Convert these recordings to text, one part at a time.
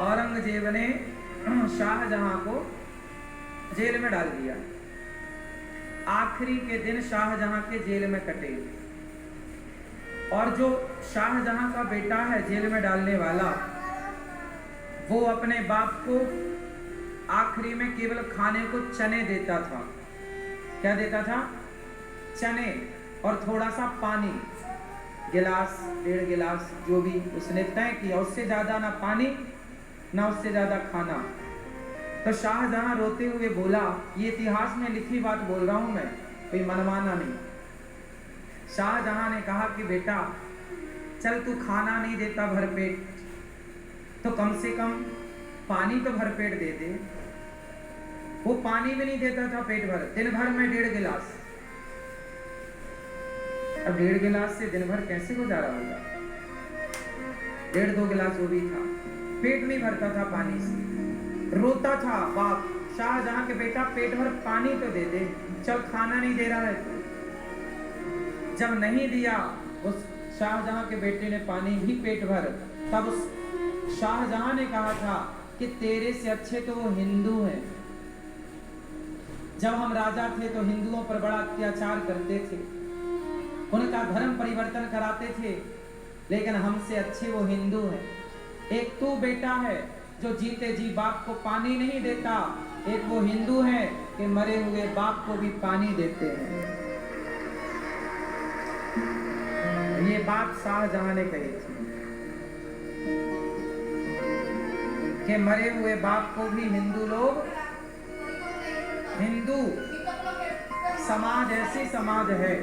औरंगजेब ने शाहजहां को जेल में डाल दिया। आखिरी के दिन शाहजहां के जेल में कटे, और जो शाहजहां का बेटा है जेल में डालने वाला, वो अपने बाप को आखिरी में केवल खाने को चने देता था। क्या देता था? चने और थोड़ा सा पानी, गिलास 1.5 गिलास, जो भी उसने तय किया, उससे ज्यादा ना पानी ना उससे ज्यादा खाना। तो शाहजहां रोते हुए बोला, ये इतिहास में लिखी बात बोल रहा हूं मैं, कोई मनमाना नहीं। शाहजहां ने कहा कि बेटा चल, तू खाना नहीं देता भरपेट, तो कम से कम पानी तो भरपेट दे दे। वो पानी भी नहीं देता था पेट भर, दिन भर में 1.5 गिलास। अब 1.5 गिलास से दिन भर कैसे गुजारा होगा? 1.5-2 गिलास वो भी था, पेट नहीं भरता था पानी से। रोता था बाप शाहजहां के, बेटा पेट भर पानी तो दे दे, चल खाना नहीं दे रहा है तो। जब नहीं दिया उस शाहजहां के बेटे ने पानी भी पेट भर, तब उस शाहजहां ने कहा था कि तेरे से अच्छे तो वो हिंदू हैं। जब हम राजा थे तो हिंदुओं पर बड़ा अत्याचार करते थे, उनका धर्म परिवर्तन कराते थे, लेकिन हमसे अच्छे वो हिंदू हैं। एक तू बेटा है जो जीते जी बाप को पानी नहीं देता, एक वो हिंदू है कि मरे हुए बाप को भी पानी देते हैं। ये बात शाहजहां ने कही थी कि मरे हुए बाप को भी हिंदू लोग, हिंदू समाज ऐसी समाज है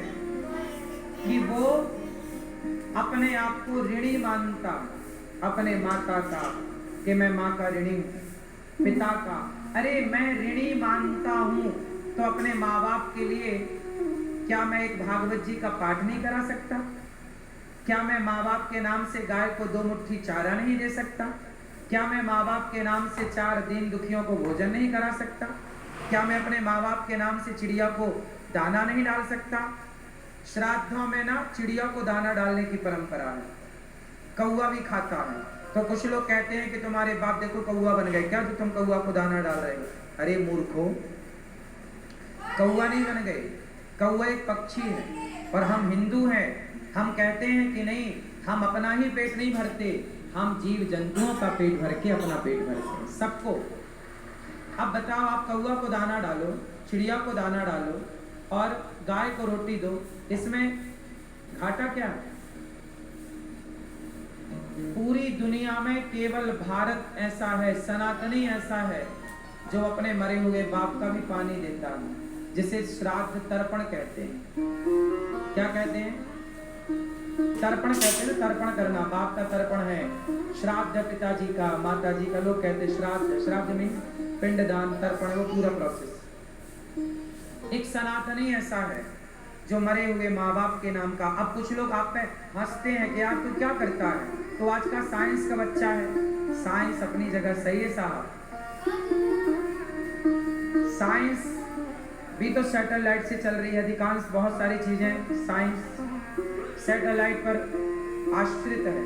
कि वो अपने आप को ऋणी मानता, अपने माता का, कि मैं माँ का ऋणी हूँ, पिता का, अरे मैं ऋणी मानता हूँ, तो अपने माँ बाप के लिए क्या मैं एक भागवत जी का पाठ नहीं करा सकता? क्या मैं माँ बाप के नाम से गाय को 2 मुट्ठी चारा नहीं दे सकता? क्या मैं माँ बाप के नाम से 4 दीन दुखियों को भोजन नहीं करा सकता? क्या मैं अपने माँ बाप के नाम से चिड़िया को दाना नहीं डाल सकता? श्राद्धों में ना चिड़िया को दाना डालने की परंपरा है, कौवा भी खाता है। तो कुछ लोग कहते हैं कि तुम्हारे बाप देखो कौवा बन गए, क्या जो तुम कौवा को दाना डाल रहे हो? अरे मूर्खो, कौवा नहीं बन गए, कौवा एक पक्षी है। और हम हिंदू हैं, हम कहते हैं कि नहीं, हम अपना ही पेट नहीं भरते, हम जीव जंतुओं का पेट भर के अपना पेट भरते हैं, सबको। अब बताओ, आप कौवा को दाना डालो, चिड़िया को दाना डालो और गाय को रोटी दो, इसमें घाटा क्या है? पूरी दुनिया में केवल भारत ऐसा है, सनातनी ऐसा है, जो अपने मरे हुए बाप का भी पानी देता है, जिसे श्राद्ध तर्पण कहते हैं। क्या कहते हैं? तर्पण कहते हैं, तर्पण करना, बाप का तर्पण है। श्राद्ध पिताजी का, माताजी का, लोग कहते हैं श्राद्ध। श्राद्ध मीन्स पिंडदान, तर्पण, वो पूरा प्रोसेस। एक सनातनी ऐसा है जो मरे हुए माँ बाप के नाम का। अब कुछ लोग आप पे हंसते हैं कि यार तू क्या करता है, तो आज का साइंस का बच्चा है। साइंस अपनी जगह सही है साहब, साइंस भी तो सैटेलाइट से चल रही है, अधिकांश बहुत सारी चीजें साइंस सैटेलाइट पर आश्रित है।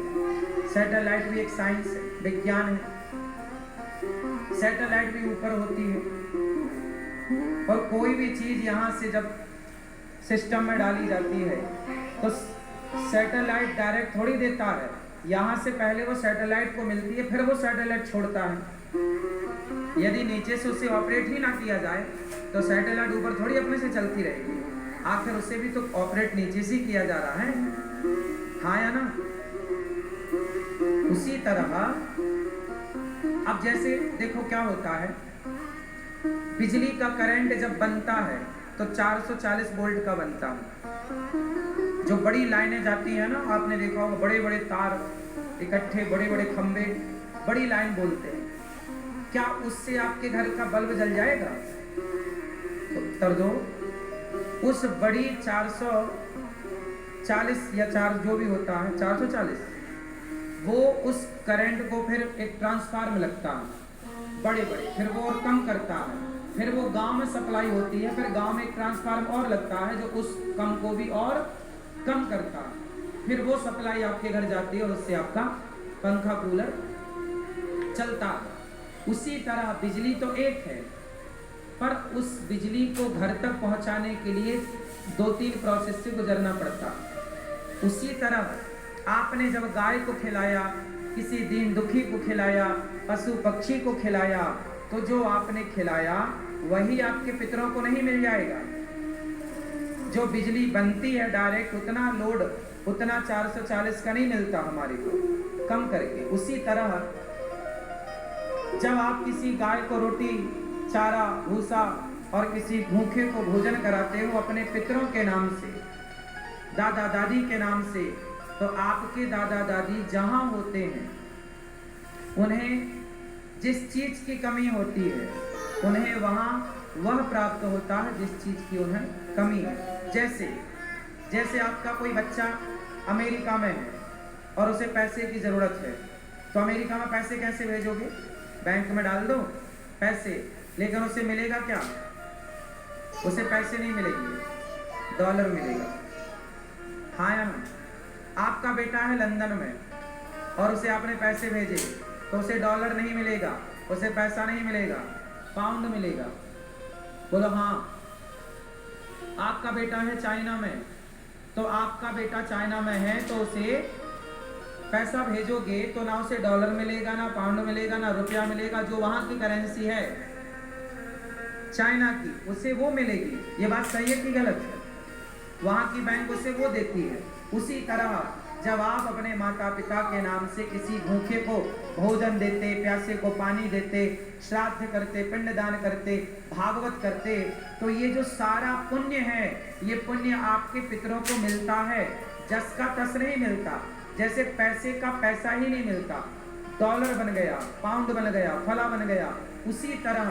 सैटेलाइट भी एक साइंस है, विज्ञान है। सैटेलाइट भी ऊपर होती है, और कोई भी चीज यहाँ से जब सिस्टम में डाली जाती है तो सैटेलाइट डायरेक्ट थोड़ी देता है, यहाँ से पहले वो सैटेलाइट को मिलती है, फिर वो सैटेलाइट छोड़ता है। यदि नीचे से उसे ऑपरेट ही ना किया जाए तो सैटेलाइट ऊपर थोड़ी अपने से चलती रहेगी, आखिर उसे भी तो ऑपरेट नीचे से किया जा रहा है, हाँ या ना? उसी तरह अब जैसे देखो क्या होता है, बिजली का करंट जब बनता है तो 440 वोल्ट का बनता है। जो बड़ी लाइनें जाती हैं ना, आपने देखा होगा, बड़े बड़े तार इकट्ठे, बड़े बड़े खंबे, बड़ी लाइन बोलते हैं, क्या उससे आपके घर का बल्ब जल जाएगा? तो उत्तर दो, उस बड़ी 440 या 4 जो भी होता है 440, वो उस करंट को फिर एक ट्रांसफार्मर लगता है, बड़े बड़े, फिर वो और कम करता है, फिर वो गांव में सप्लाई होती है, फिर गांव में एक ट्रांसफार्मर और लगता है जो उस कम को भी और कम करता है, फिर वो सप्लाई आपके घर जाती है और उससे आपका पंखा कूलर चलता है। उसी तरह बिजली तो एक है, पर उस बिजली को घर तक पहुंचाने के लिए 2-3 प्रोसेस से गुजरना पड़ता। उसी तरह आपने जब गाय को खिलाया, किसी दीन दुखी को खिलाया, पशु पक्षी को खिलाया, तो जो आपने खिलाया वही आपके पितरों को नहीं मिल जाएगा। जो बिजली बनती है डायरेक्ट, उतना लोड, उतना 440 का नहीं मिलता हमारे को, कम करके। उसी तरह जब आप किसी गाय को रोटी, चारा, भूसा और किसी भूखे को भोजन कराते हो अपने पितरों के नाम से, दादा दादी के नाम से, तो आपके दादा दादी जहां होते हैं उन्हें जिस चीज की कमी होती है उन्हें वहां वह प्राप्त होता है जिस चीज की उन्हें कमी है। जैसे आपका कोई बच्चा अमेरिका में है और उसे पैसे की जरूरत है, तो अमेरिका में पैसे कैसे भेजोगे? बैंक में डाल दो पैसे, लेकिन उसे मिलेगा क्या? उसे पैसे नहीं मिलेंगे, डॉलर मिलेगा। हाँ या ना? आपका बेटा है लंदन में और उसे आपने पैसे भेजे, तो उसे डॉलर नहीं मिलेगा, उसे पैसा नहीं मिलेगा, पाउंड मिलेगा। बोलो हाँ। आपका बेटा है चाइना में, तो आपका बेटा चाइना में है तो उसे पैसा भेजोगे तो ना उसे डॉलर मिलेगा, ना पाउंड मिलेगा, ना रुपया मिलेगा। जो वहां की करेंसी है चाइना की, उसे वो मिलेगी। ये बात सही है कि गलत है? वहां की बैंक उसे वो देती है। उसी तरह जब आप अपने माता पिता के नाम से किसी भूखे को भोजन देते, प्यासे को पानी देते, श्राद्ध करते, पिंडदान करते, भागवत करते, तो ये जो सारा पुण्य है, ये पुण्य आपके पितरों को मिलता है। जस का तस नहीं मिलता। जैसे पैसे का पैसा ही नहीं मिलता, डॉलर बन गया, पाउंड बन गया, फला बन गया, उसी तरह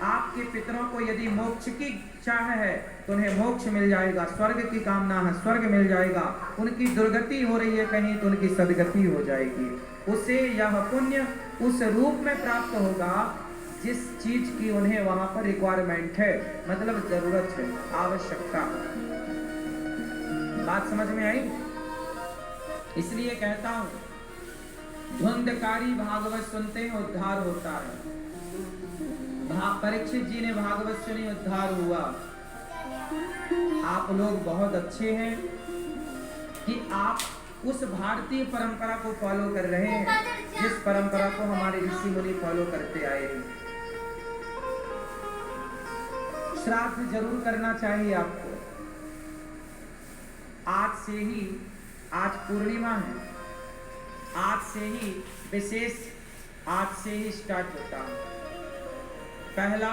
आपके पितरों को यदि मोक्ष की चाह है तो उन्हें मोक्ष मिल जाएगा। स्वर्ग की कामना है, स्वर्ग मिल जाएगा। उनकी दुर्गति हो रही है कहीं, तो उनकी सदगति हो जाएगी। उसे यह पुण्य उस रूप में प्राप्त होगा जिस चीज की उन्हें वहां पर रिक्वायरमेंट है, मतलब जरूरत है, आवश्यकता। बात समझ में आई? इसलिए कहता हूं, धुंधकारी भागवत सुनते हैं उद्धार होता है। परीक्षित जी ने भागवत सुनी, उद्धार हुआ। आप लोग बहुत अच्छे हैं कि आप उस भारतीय परंपरा को फॉलो कर रहे हैं जिस परंपरा को हमारे ऋषि मुनि फॉलो करते आए हैं। श्राद्ध जरूर करना चाहिए आपको। आज से ही, आज पूर्णिमा है, आज से ही विशेष, आज से ही स्टार्ट होता है। पहला